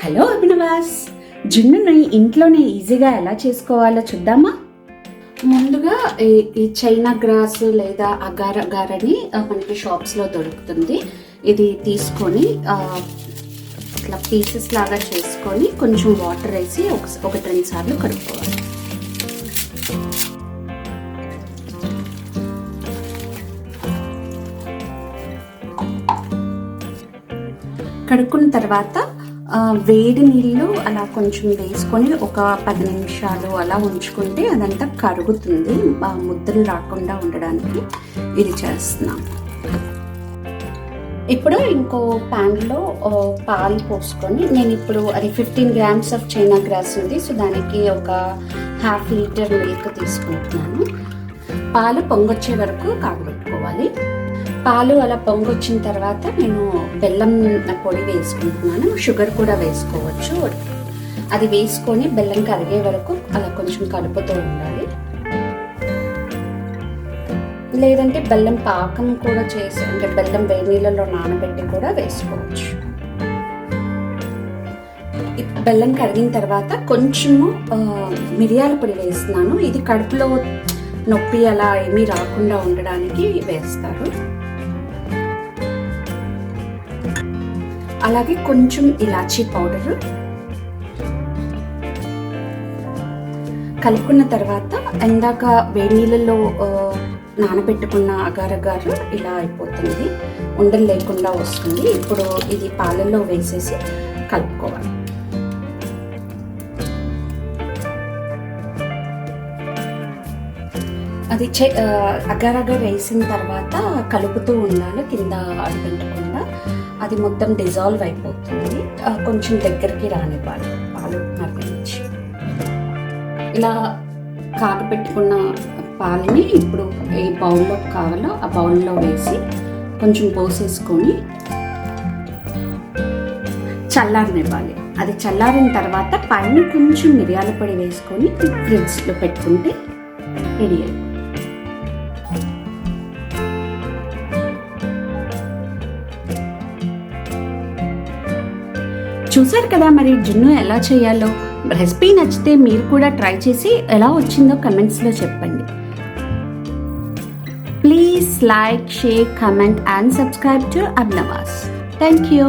Hello అభినవాస్, జున్నుని ఇంట్లోనే ఈజీగా ఎలా చేసుకోవాలో చూద్దామా. ముందుగా ఈ చైనా గ్రాస్ లేదా అగార్ అని మనకి షాప్స్లో దొరుకుతుంది. ఇది తీసుకొని ఇట్లా పీసెస్ లాగా చేసుకొని కొంచెం వాటర్ వేసి ఒకటి రెండు సార్లు కడుక్కోవాలి. కడుక్కున్న తర్వాత వేడి నీళ్ళు అలా కొంచెం వేసుకొని ఒక 10 నిమిషాలు అలా ఉంచుకుంటే అదంతా కరుగుతుంది. ముద్దలు రాకుండా ఉండడానికి ఇది చేస్తున్నాం. ఇప్పుడు ఇంకో ప్యాన్లో పాలు పోసుకొని, నేను ఇప్పుడు అది 15 గ్రామ్స్ ఆఫ్ చైనా గ్రాస్ ఉంది, సో దానికి ఒక ½ లీటర్ మిల్క్ తీసుకుంటున్నాను. పాలు పొంగొచ్చే వరకు కాగబెట్టుకోవాలి. పాలు అలా పొంగొచ్చిన తర్వాత నేను బెల్లం పొడి వేసుకుంటున్నాను. షుగర్ కూడా వేసుకోవచ్చు. అది వేసుకొని బెల్లం కరిగే వరకు అలా కొంచెం కలుపుతూ ఉండాలి. లేదంటే బెల్లం పాకం కూడా చేసి, అంటే బెల్లం వేడి నీళ్ళలో నానబెట్టి కూడా వేసుకోవచ్చు. బెల్లం కరిగిన తర్వాత కొంచెము మిరియాల పొడి వేస్తున్నాను. ఇది కడుపులో నొప్పి అలా ఏమీ రాకుండా ఉండడానికి వేస్తారు. అలాగే కొంచెం ఇలాచీ పౌడరు కలుపుకున్న తర్వాత ఇందాక వేడి నీళ్ళలో నానబెట్టుకున్న అగార్ ఇలా అయిపోతుంది, ఉండలు లేకుండా వస్తుంది. ఇప్పుడు ఇది పాలల్లో వేసేసి కలుపుకోవాలి. అది అగార్ వేసిన తర్వాత కలుపుతూ ఉండాలి, కింద అడుగంటకుండా. అది మొత్తం డిజాల్వ్ అయిపోతుంది. కొంచెం దగ్గరికి రానివ్వాలి పాలు మరిగించి. ఇలా కాగపెట్టుకున్న పాలని ఇప్పుడు ఏ బౌల్లో కావాలో ఆ బౌల్లో వేసి కొంచెం పోసేసుకొని చల్లారనివ్వాలి. అది చల్లారిన తర్వాత పైన కొంచెం మిరియాల పొడి వేసుకొని ఫ్రిడ్జ్లో పెట్టుకుంటే రెడీ అయిపోతుంది. చూసారు కదా మరి జున్ను ఎలా చేయాలో. రెసిపీ నచ్చితే మీరు కూడా ట్రై చేసి ఎలా వచ్చిందో కమెంట్స్లో చెప్పండి. Please like, share, comment and subscribe to Abhinavas. Thank you.